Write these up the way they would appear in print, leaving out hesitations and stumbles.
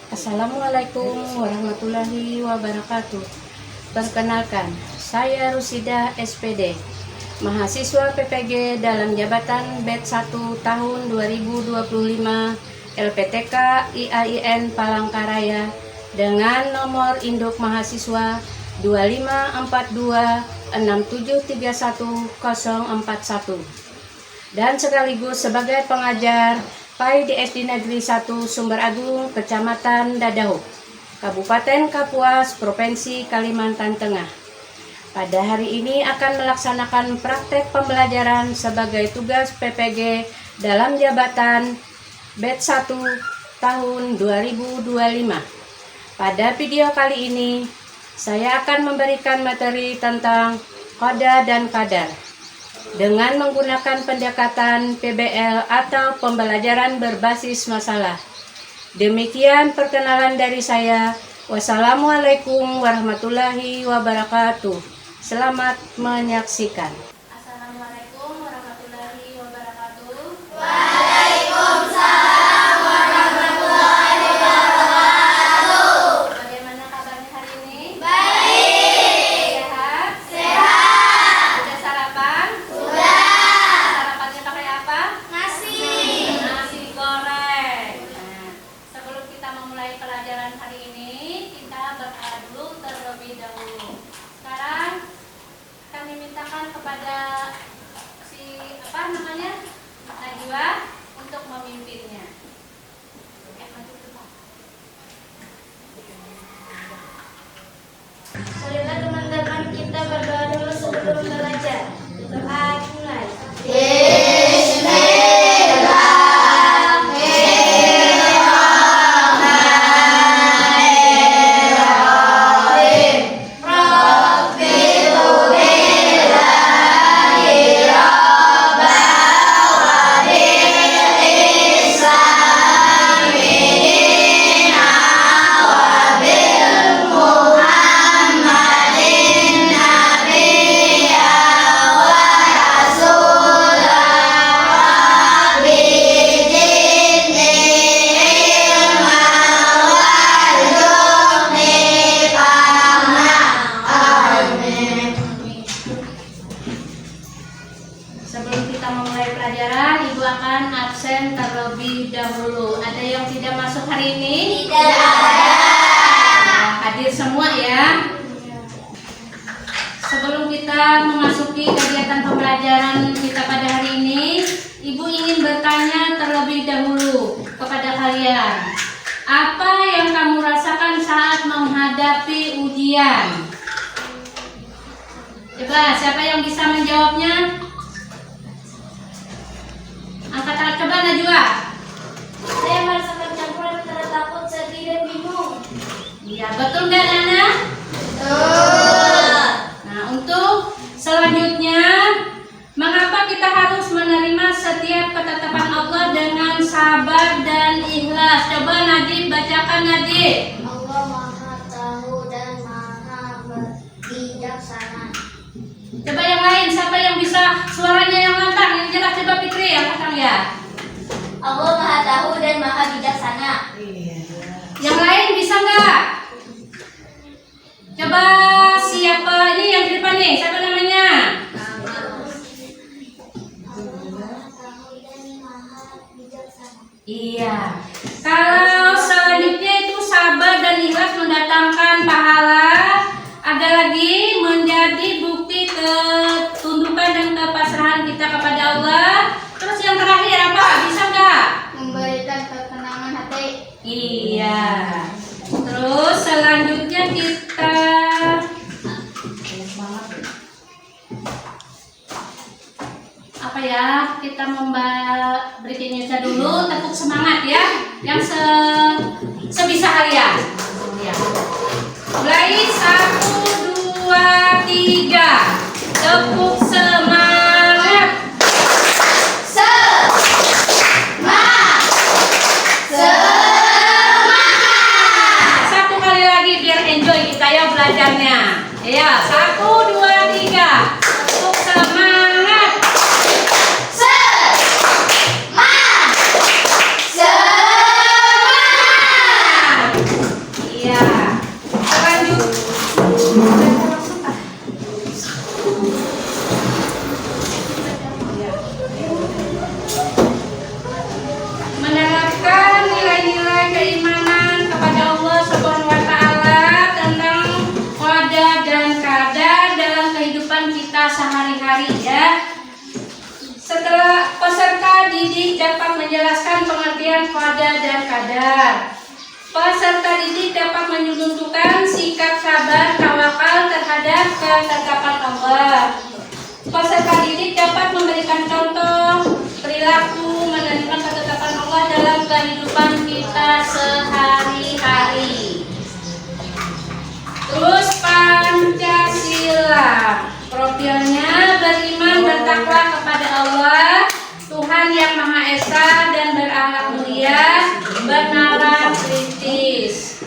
Assalamualaikum warahmatullahi wabarakatuh. Perkenalkan, saya Rusida SPD, mahasiswa PPG dalam jabatan BED 1 tahun 2025 LPTK IAIN Palangkaraya dengan nomor induk mahasiswa 254267314041 dan sekaligus sebagai pengajar PAI di SD Negeri 1 Sumber Agung, Kecamatan Dadahuk, Kabupaten Kapuas, Provinsi Kalimantan Tengah. Pada hari ini akan melaksanakan praktek pembelajaran sebagai tugas PPG dalam jabatan BED 1 tahun 2025. Pada video kali ini, saya akan memberikan materi tentang qada dan qadar dengan menggunakan pendekatan PBL atau pembelajaran berbasis masalah. Demikian perkenalan dari saya. Wassalamualaikum warahmatullahi wabarakatuh. Selamat menyaksikan. Assalamualaikum warahmatullahi wabarakatuh. Waalaikumsalam warahmatullahi wabarakatuh. Bagaimana kabarnya hari ini? Baik. Sehat? Sehat. Sudah sarapan? Sudah. Sarapannya pakai apa? Nasi. Nasi goreng. Nah, sebelum kita memulai pelajaran hari ini, kita berdoa dulu terlebih dahulu. Sekarang kami mintakan kepada Najwa untuk memimpinnya. Marilah teman-teman kita berdoa dulu sebelum belajar. Doa mulai. Sebelum kita memulai pelajaran, Ibu akan absen terlebih dahulu. Ada yang tidak masuk hari ini? Tidak ada. Hadir semua ya. Sebelum kita memasuki kegiatan pembelajaran kita pada hari ini, Ibu ingin bertanya terlebih dahulu kepada kalian. Apa yang kamu rasakan saat menghadapi ujian? Coba, siapa yang bisa menjawabnya? Angkat tangan, coba Najwa. Saya merasakan campuran antara takut, sedih, dan bingung. Iya, betul nggak Nana? Betul. Nah, untuk selanjutnya, mengapa kita harus menerima setiap ketetapan Allah dengan sabar dan ikhlas? Coba Nadib, bacakan Nadib. Allah Maha Tahu dan Maha Bijaksana. Coba yang lain, siapa yang bisa suaranya yang lantang, yang jelas? Coba Fitri, yang lantang ya. Allah Maha Tahu dan Maha Bijaksana. Yang lain bisa nggak? Coba siapa ini yang di depan nih? Siapa namanya? Iya. Kalau selanjutnya itu sabar dan ikhlas mendatangkan pahala, ada lagi menjadi bukti ketundukan dan kepasrahan kita kepada Allah. Terus yang terakhir apa? Bisa nggak? Memberikan ketenangan hati. Iya. Terus selanjutnya kita apa ya? Kita memberikan Indonesia dulu, tepuk semangat ya, yang sebisa kalian. Ya. Mulai 1, 2, 3. Tepuk semangat. Satu kali lagi biar enjoy kita ya belajarnya. Ya, 1, 2, 3. Tepuk semangat. Semangat. didik dapat menjelaskan pengertian qada dan qadar. Peserta didik dapat menunjukkan sikap sabar, tawakal terhadap ketetapan Allah. Peserta didik dapat memberikan contoh perilaku menerima ketetapan Allah dalam kehidupan kita sehari-hari. Terus Pancasila, profilnya beriman bertakwa kepada Allah, Tuhan yang Maha Esa dan berakhlak mulia, bernalar kritis.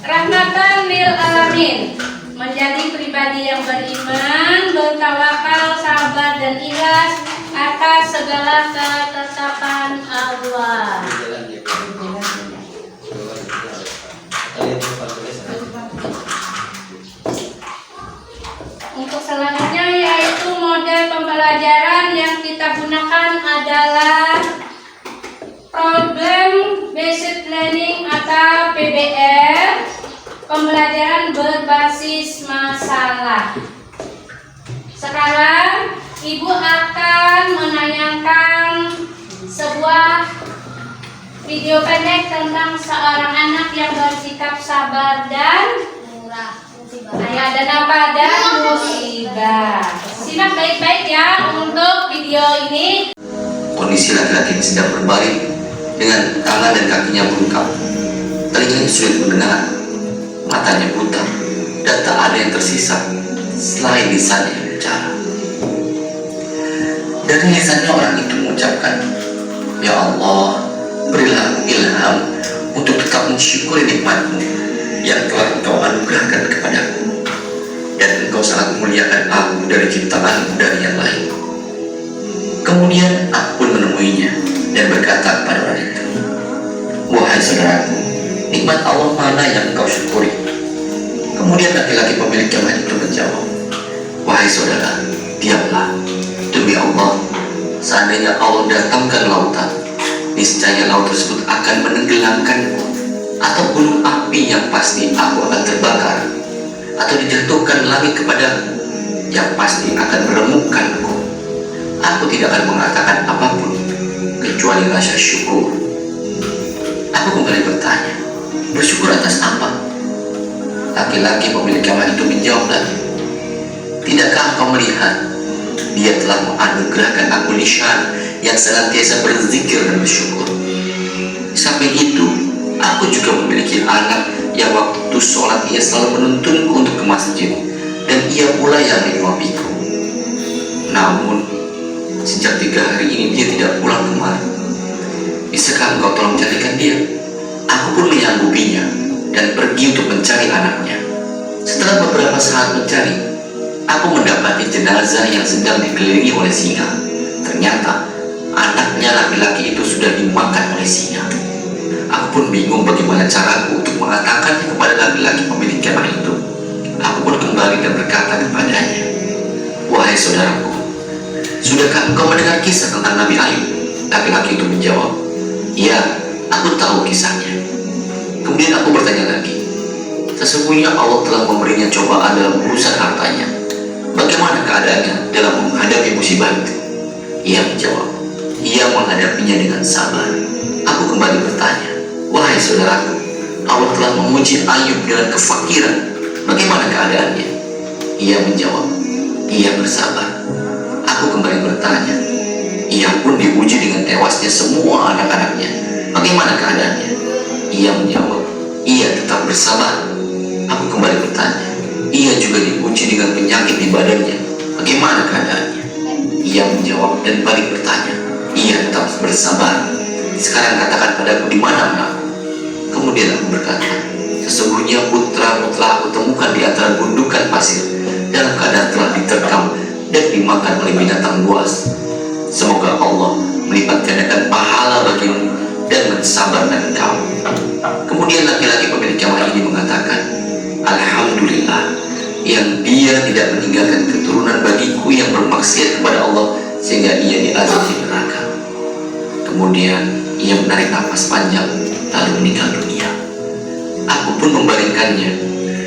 Rahmatan lil alamin, menjadi pribadi yang beriman, bertawakal, sabar dan ikhlas atas segala ketetapan Allah. Untuk selanjutnya yaitu model pembelajaran yang kita gunakan adalah Problem Based Learning atau PBL, pembelajaran berbasis masalah. Sekarang Ibu akan menayangkan sebuah video pendek tentang seorang anak yang bersikap sabar dan Murah. dan apa dan musibah. Simak baik-baik ya untuk video ini. Kondisi laki-laki ini sedang berbaring dengan tangan dan kakinya bungkam. Telinganya sulit mendengar, matanya buta, dan tak ada yang tersisa selain lisannya yang bicara. Dari lisannya orang itu mengucapkan, "Ya Allah, berilah aku ilham untuk tetap mensyukuri nikmat-Mu yang telah Engkau anugerahkan kepadaku, dan Engkau sangat memuliakan aku dari ciptaan dari yang lain." Kemudian aku pun menemuinya dan berkata kepada orang itu, "Wahai saudaraku, nikmat Allah mana yang engkau syukuri?" Kemudian laki-laki pemilik kemah itu menjawab, "Wahai saudara, diamlah. Demi Allah, seandainya Allah datangkan lautan, niscaya laut tersebut akan menenggelamkanku, atau gunung api yang pasti aku akan terbakar, atau dijatuhkan langit kepadaku yang pasti akan meremukkanku. Aku tidak akan mengatakan apapun kecuali rasa syukur." Aku kembali bertanya, "Bersyukur atas apa?" Laki-laki pemilik kemah itu menjawab lagi, "Tidakkah engkau melihat Dia telah menganugerahkan aku lisan yang senantiasa berzikir dan bersyukur. Di samping itu, aku juga memiliki anak yang waktu sholat ia selalu menuntunku untuk ke masjid, dan ia pula yang menyuapiku. Namun, sejak 3 hari ini dia tidak pulang kemari. Bisakah engkau tolong carikan dia?" Aku pun menyanggupinya dan pergi untuk mencari anaknya. Setelah beberapa saat mencari, aku mendapati jenazah yang sedang dikelilingi oleh singa. Ternyata anaknya laki-laki itu sudah dimakan oleh singa. Aku pun bingung bagaimana caraku untuk mengatakannya kepada laki-laki pemilik kemah itu. Aku pun kembali dan berkata kepadanya, "Wahai saudaraku, sudahkah engkau mendengar kisah tentang Nabi Ayub?" Laki-laki itu menjawab, "Iya, aku tahu kisahnya." Kemudian aku bertanya lagi, "Sesungguhnya Allah telah memberinya cobaan dalam urusan hartanya. Bagaimana keadaannya dalam menghadapi musibah itu?" Ia menjawab, "Ia menghadapinya dengan sabar." Aku kembali bertanya, "Wahai saudaraku, Allah telah menguji Ayub dengan kefakiran. Bagaimana keadaannya?" Ia menjawab, "Ia bersabar." Aku kembali bertanya, "Ia pun diuji dengan tewasnya semua anak-anaknya. Bagaimana keadaannya?" Ia menjawab, "Ia tetap bersabar." Aku kembali bertanya, "Ia juga diuji dengan penyakit di badannya. Bagaimana keadaannya?" Ia menjawab dan balik bertanya, "Ia tetap bersabar. Sekarang katakan padaku di mana anakku?" Kemudian aku berkata, "Sesungguhnya putramu telah aku temukan di antara gundukan pasir, dalam keadaan telah diterkam dan dimakan oleh binatang buas. Semoga Allah melipat gandakan pahala bagimu dan mensabarkan engkau." Kemudian laki-laki pemilik kemah ini mengatakan, "Alhamdulillah, yang Dia tidak meninggalkan keturunan bagiku yang bermaksiat kepada Allah sehingga ia diazab di neraka." Kemudian ia menarik nafas panjang lalu meninggal dunia. Aku pun membaringkannya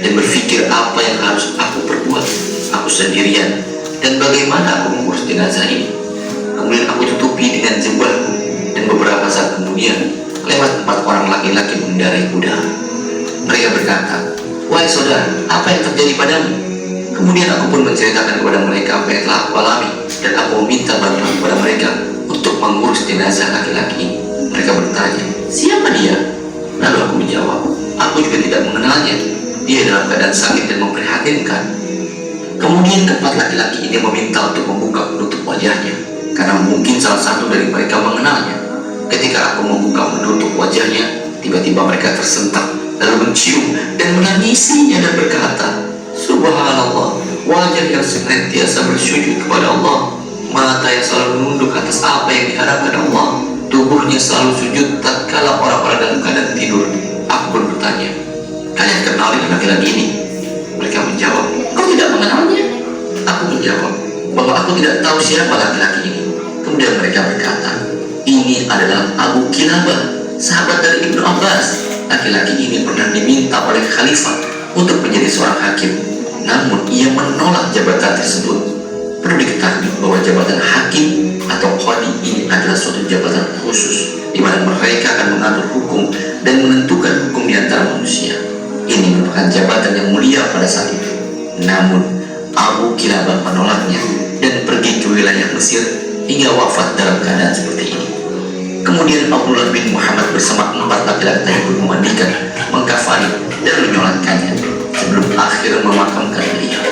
dan berpikir apa yang harus aku perbuat. Aku sendirian, dan bagaimana aku mengurus jenazah ini? Kemudian aku tutupi dengan jubahku, dan beberapa saat kemudian lewat 4 orang laki-laki mengendarai kuda. Mereka berkata, "Wahai saudara, apa yang terjadi padamu?" Kemudian aku pun menceritakan kepada mereka apa yang telah aku alami, dan aku meminta bantuan kepada mereka untuk mengurus jenazah laki-laki ini. Mereka bertanya, "Siapa dia?" Lalu aku menjawab, "Aku juga tidak mengenalnya. Dia dalam keadaan sakit dan memprihatinkan." Kemudian keempat laki-laki ini meminta untuk membuka penutup wajahnya, karena mungkin salah satu dari mereka mengenalnya. Ketika aku membuka menutup wajahnya, tiba-tiba mereka tersentak, lalu mencium dan menangisinya dan berkata, "Subhanallah, wajah yang senantiasa bersujud kepada Allah, mata yang selalu menunduk atas apa yang diharapkan Allah, tubuhnya selalu sujud tatkala orang-orang dalam keadaan tidur." Aku pun bertanya, "Kalian kenal dengan laki-laki ini?" Mereka menjawab, "Kau tidak mengenalnya?" Aku menjawab bahwa aku tidak tahu siapa laki-laki ini. Kemudian mereka berkata, "Ini adalah Abu Kilabah, sahabat dari Ibnu Abbas. Laki-laki ini pernah diminta oleh khalifah untuk menjadi seorang hakim, namun ia menolak jabatan tersebut. Perlu diketahui bahwa jabatan hakim atau qadi ini adalah suatu jabatan khusus di mana mereka akan mengatur hukum dan menentukan hukum di antara manusia. Ini merupakan jabatan yang mulia pada saat itu. Namun Abu Kilabah menolaknya dan pergi ke wilayah Mesir hingga wafat dalam keadaan seperti ini. Kemudian Abdullah bin Muhammad bersama 4 laki-laki tadi memandikan, mengkafani dan menyolatkannya sebelum akhir memakamkan beliau.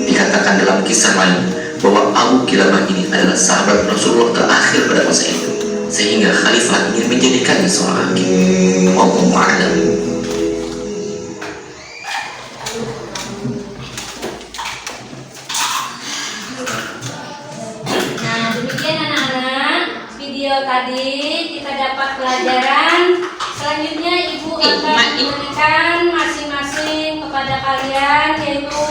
Dikatakan dalam kisah lain bahwa Abu Kilabah ini adalah sahabat Rasulullah terakhir pada masa itu, sehingga khalifah ingin menjadikannya seorang hakim. Wallahu a'lam. Nah, demikian anak-anak video tadi kita dapat pelajaran. Selanjutnya ibu akan memberikan masing-masing kepada kalian, yaitu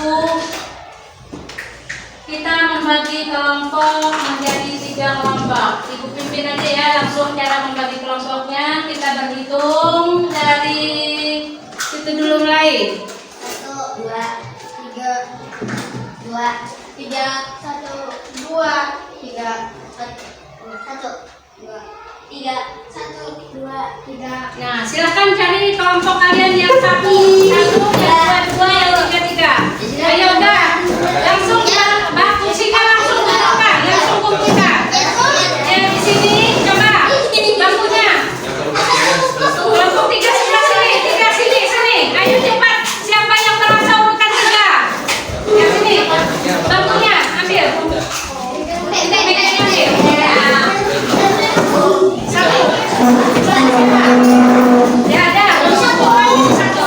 kita membagi kelompok menjadi 3 kelompok. Ibu pimpin aja ya langsung cara membagi kelompoknya. Kita berhitung dari situ dulu mulai. 1, 2, 3, 2, 3, 1, 2, 3, 1, 2, 3, 1, 2, 3. Nah, silahkan cari kelompok kalian yang 1, 1, yang 2, 2, yang 3, 3. Ayo udah, langsung baku sini langsung kumpulkan, langsung kumpulkan. Di sini coba bangkunya. Kelompok 3 sebelah sini, 3 sini, sini. Ayo cepat. Siapa yang merasa urutan 3? Yang sini. Bangkunya ambil. Megangnya ambil. 1. Ya ada. Langsung kumpulkan 1.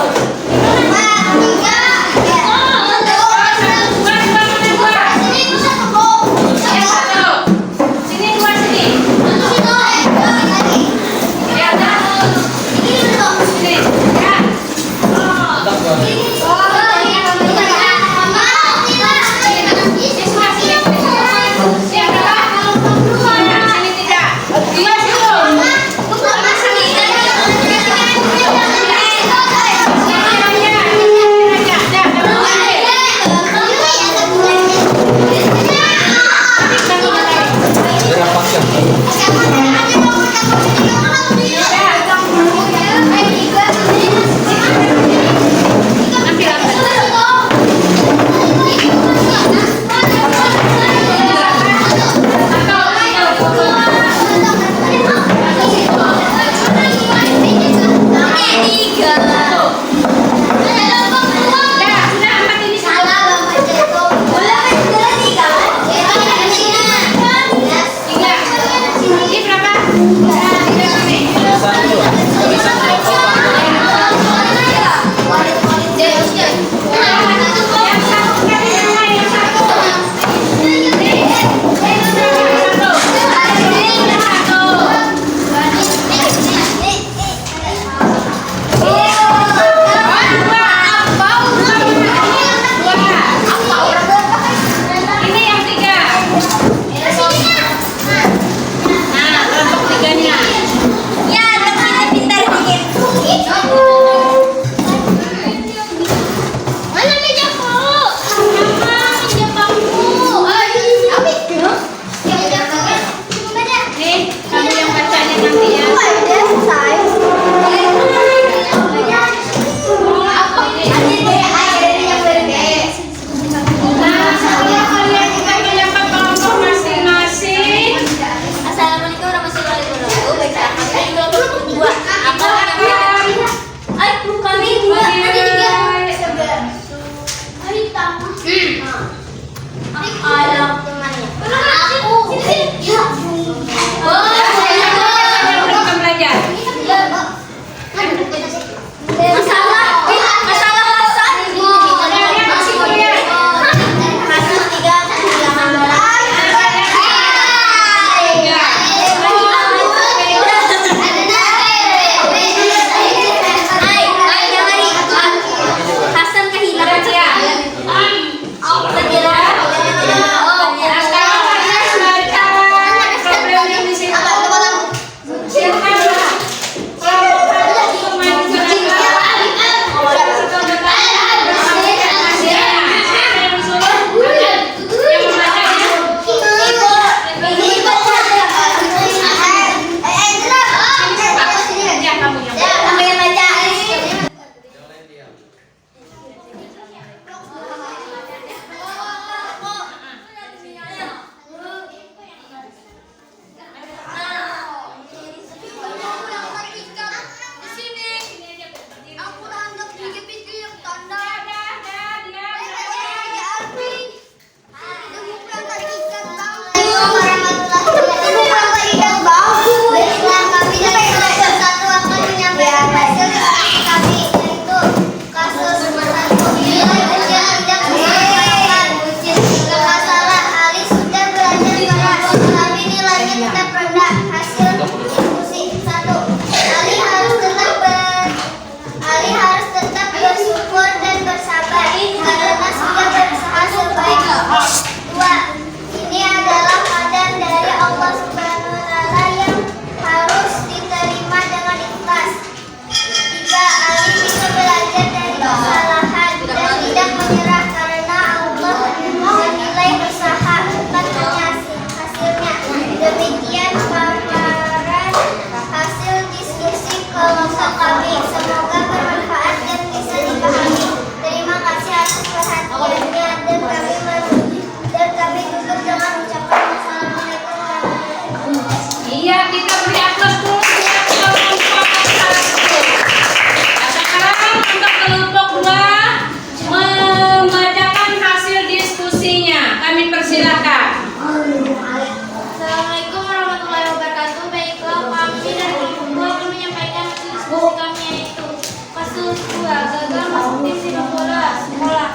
sepak bola sekolah.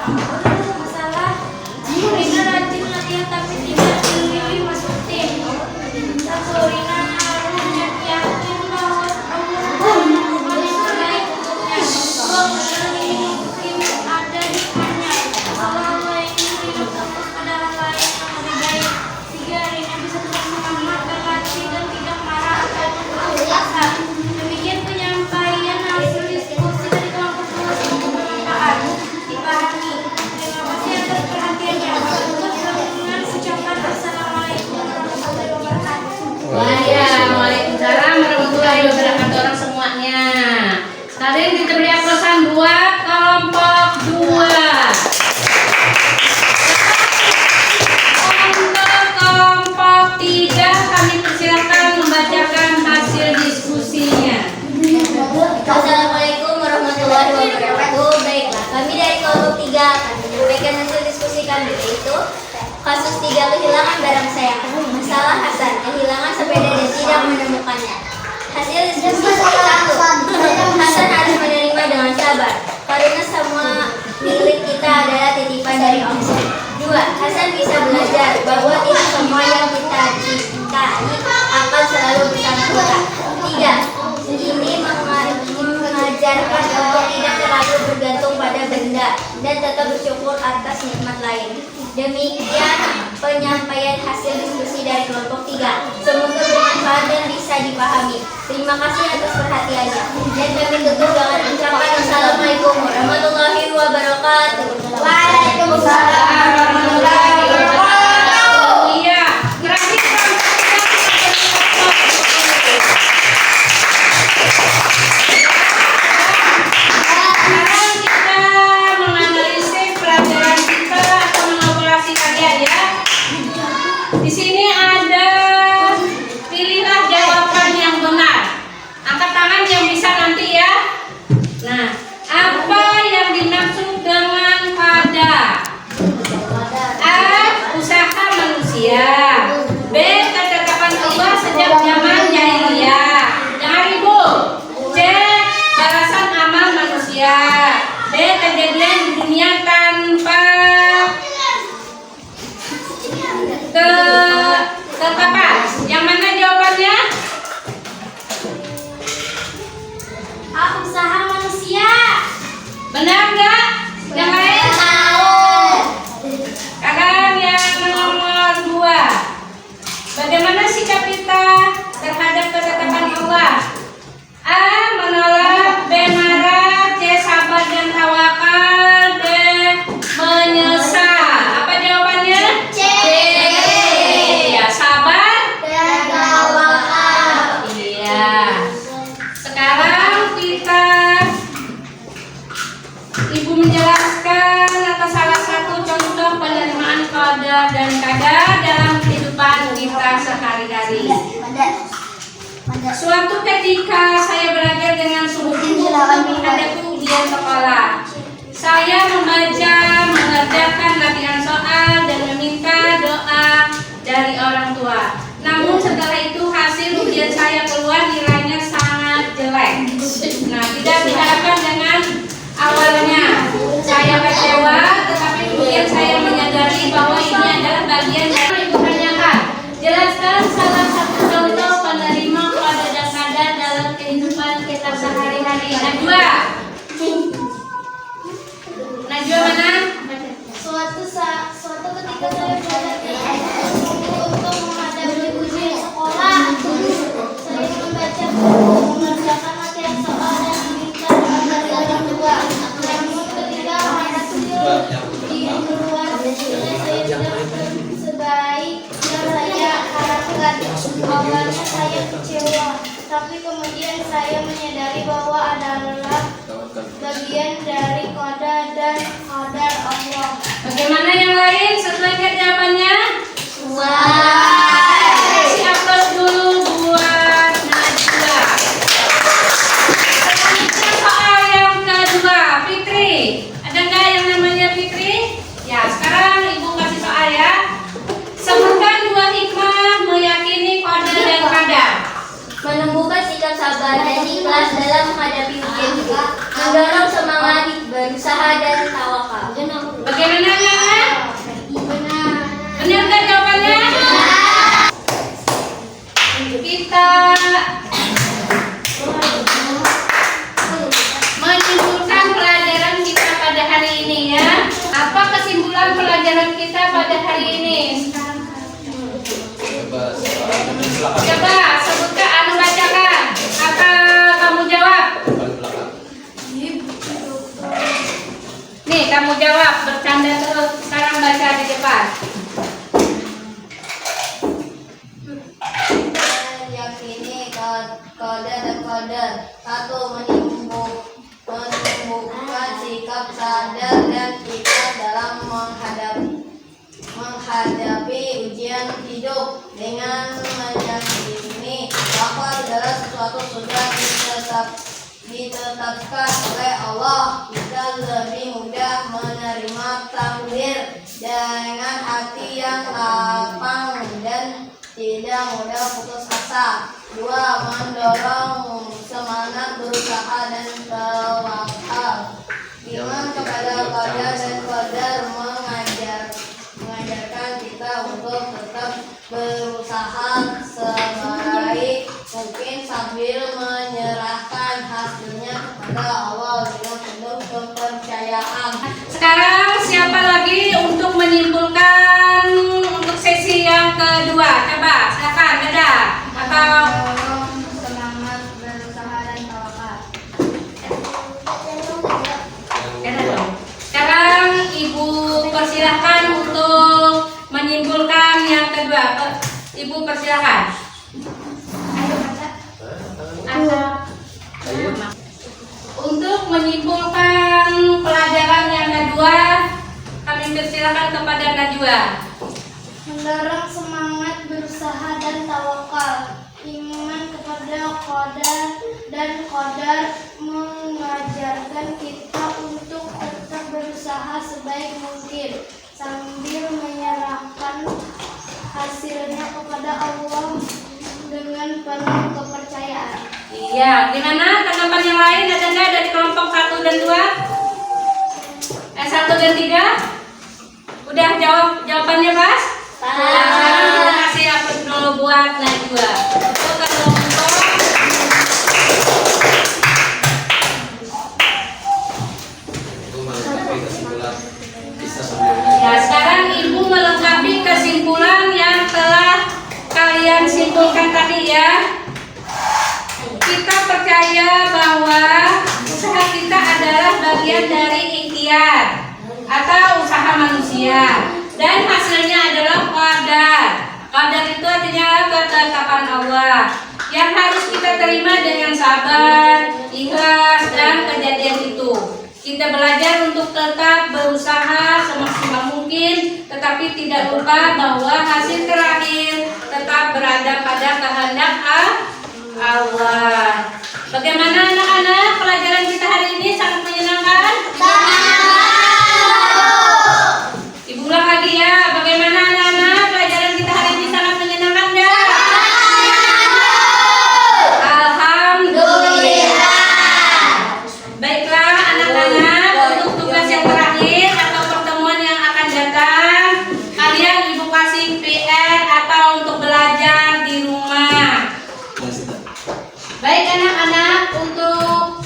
Masalah Rina rajin latihan tapi tidak dipilih masuk tim. Satu, Rina harus yakin bahwa Allah paling baik untuknya. Dua, tim ada di hanya. Kalau Allah ingin Rina fokus pada hal lain yang lebih baik. Tiga, Rina bisa tetap semangat berlatih dan tidak marah ataupun putus asa. Demikian penyampaian hasil diskusi dari kelompok 2 semoga bermanfaat, dipahami. Terima kasih atas perhatiannya. Tutup dengan ucapan Assalamualaikum warahmatullahi wabarakatuh. Waalaikumsalam warahmatullahi wabarakatuh orang semuanya. Sekarang diberi aplasan 2 kelompok 2. Untuk kelompok 3 kami persilakan membacakan hasil diskusinya. Assalamualaikum warahmatullahi wabarakatuh. Baiklah, kami dari kelompok 3 akan menyampaikan hasil diskusi kami, yaitu kasus 3 kehilangan barang sayang. Masalah Hasan kehilangan sepeda dan tidak menemukannya. Hasil diskusi 1. Hasan harus menerima dengan sabar karena semua milik kita adalah titipan dari Allah. 2. Hasan bisa belajar bahwa tidak semua yang kita cintai akan selalu bersama kita. 3. Ini mengajarkan untuk tidak terlalu bergantung pada benda dan tetap bersyukur atas nikmat lain. Demikian penyampaian hasil diskusi dari kelompok 3. Semoga bermanfaat dan bisa dipahami. Terima kasih atas perhatiannya. Dan kami tutup dengan ucapan Assalamualaikum warahmatullahi wabarakatuh. Waalaikumsalam warahmatullahi wabarakatuh. Iya, terakhir sekarang kita menganalisis pelajaran kita atau mengelaborasi kalian ya. Di sini ada pilihlah jawaban yang benar. Angkat tangan yang bisa nanti ya. Nah, apa yang dimaksud dengan pada? A. Usaha manusia. B. Ketetapan Allah sejak zaman jahiliyah. Jangan ribut. C. Balasan amal manusia. D. Kejadian di dunia tanpa ketetapan. Yang mana jawabannya? A. Usaha manusia. Benar nggak? Yang lain? Sekarang yang nomor 2. Bagaimana sikap kita terhadap ketetapan Allah? A. Menolak. B. Marah. C. Sabar dan tawakal. D. Menyesal. Apa jawabannya? C. Ya, sabar. Dan tawakal. Iya. Sekarang kita Ibu menjelaskan atas salah satu contoh penerimaan qada dan qadar dalam kehidupan kita sehari-hari. Suatu ketika saya belajar dengan sungguh-sungguh menghadapi ujian sekolah. Saya membaca, mengerjakan latihan soal dan meminta doa dari orang tua. Namun setelah itu hasil ujian saya keluar nilainya sangat jelek. Nah, tidak diharapkan dengan awalnya. Saya kecewa, tetapi kemudian saya menyadari bahwa ini adalah bagian dari Ibu tanyakan. Jelaskan salah satu contoh penerima qada dan qadar dalam kehidupan kita sehari-hari. Najwa. Najwa mana? Suatu ketika saya belajar untuk menghadapi ujian sekolah. Saya membaca buku, mengerjakan latihan soal dan meminta doa dari orang tua. Namun ketika hasil di keluar saya tidak sebaik yang saya harapkan. Awalnya saya kecewa, tapi kemudian saya menyadari bahwa adalah bagian dari qada dan qadar Allah. Bagaimana yang lain? Setelah lihat jawabannya? Wah. Kasih aplaus dulu buat Najwa. Selanjutnya soal yang kedua, Fitri. Ada nggak yang namanya Fitri? Ya, sekarang Ibu kasih soal ya. Sebutkan 2 hikmah meyakini qada dan qadar. Menumbuhkan sikap sabar dan ikhlas dalam menghadapi ujian hidup, mendorong semangat berusaha dan tawakal. Bagaimana anak-anak? Benar. Benar kan jawabannya? Kita menyimpulkan pelajaran kita pada hari ini ya. Apa kesimpulan pelajaran kita pada hari ini? Coba sebutkan, anu bacakan. Apa kamu jawab? Nih kamu jawab, bercanda terus. Sekarang baca di depan. Meyakini qadar dan qadar. 1. Menumbuhkan sikap sadar dan ikhlas dalam menghadapi ujian hidup dengan meyakini bahwa segala sesuatu sudah ditetapkan oleh Allah. Kita lebih mudah menerima takdir dengan hati yang lapang dan tidak mudah putus asa. 2. Mendorong semangat berusaha dan tawakal. Iman kepada qadar dan qadar mengajarkan kita untuk tetap berusaha sebaik mungkin sambil menyerahkan hasilnya kepada Allah dengan penuh kepercayaan. Sekarang siapa lagi untuk menyimpulkan untuk sesi yang kedua? Coba silakan beda atau Semangat berusaha dan tawakal. beda dong. Sekarang ibu persilahkan untuk menyimpulkan yang kedua. Ibu persilahkan. Untuk menyimpulkan pelajaran yang kedua, kami persilakan kepada Najwa. Mendorong semangat berusaha dan tawakal. Iman kepada qadar dan qadar mengajarkan kita untuk tetap berusaha sebaik mungkin sambil menyerahkan hasilnya kepada Allah dengan penuh kepercayaan. Iya, gimana tanggapan yang lain? Ada nggak dari kelompok 1 dan 2? 1 dan 3? Udah jawabannya, Mas? Nah, sekarang kita kasih apa dulu buat Najwa. Untuk kelompok ya, sekarang Ibu melengkapi kesimpulan yang telah kalian simpulkan tadi ya. Kita percaya bahwa usaha kita adalah bagian dari ikhtiar atau usaha manusia dan hasilnya adalah qadar. Qadar itu artinya ketetapan Allah yang harus kita terima dengan sabar, ikhlas dan kejadian itu. Kita belajar untuk tetap berusaha semaksimal mungkin, tetapi tidak lupa bahwa hasil terakhir tetap berada pada kehendak Allah. Bagaimana anak-anak, pelajaran kita hari ini sangat menyenangkan? Ibu ulang lagi ya, bagaimana anak-anak, pelajaran kita hari ini sangat menyenangkan enggak? Alhamdulillah. Baiklah anak-anak, untuk tugas yang terakhir atau pertemuan yang akan datang, kalian Ibu kasih PR atau untuk belajar di rumah. Baik anak-anak, untuk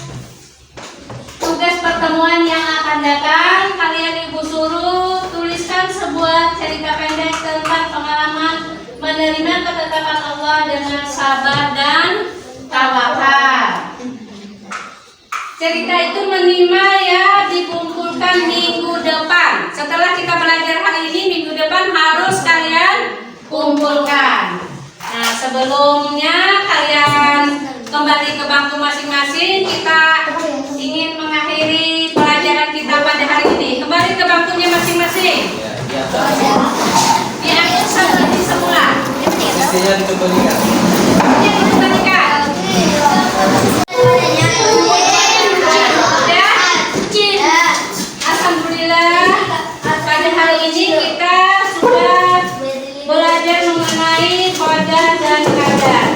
tugas pertemuan yang akan datang, kalian Ibu suruh tuliskan sebuah cerita pendek tentang pengalaman menerima ketetapan Allah dengan sabar dan tawakal. Cerita itu menimba ya, dikumpulkan minggu depan. Setelah kita belajar hari ini, minggu depan harus kalian kumpulkan. Nah, sebelumnya kalian kembali ke bangku masing-masing. Kita ingin mengakhiri pelajaran kita pada hari ini. Kembali ke bangkunya masing-masing. Diambil seperti semula. Mestinya dikembalikan. Ya, dikembalikan. Ya, alhamdulillah. Pada hari ini kita sudah belajar mengenai qadar dan qadar.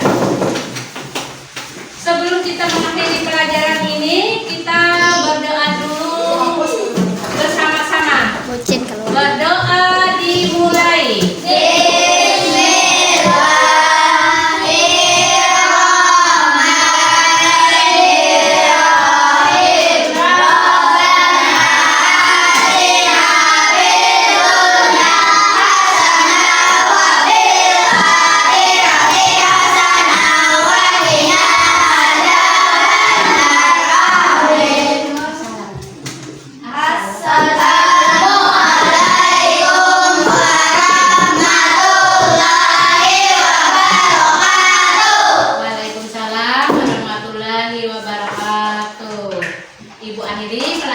Sebelum kita mengakhiri pelajaran ini, kita berdoa dulu warahmatullahi wabarakatuh. Ibu akhiri pelajaran.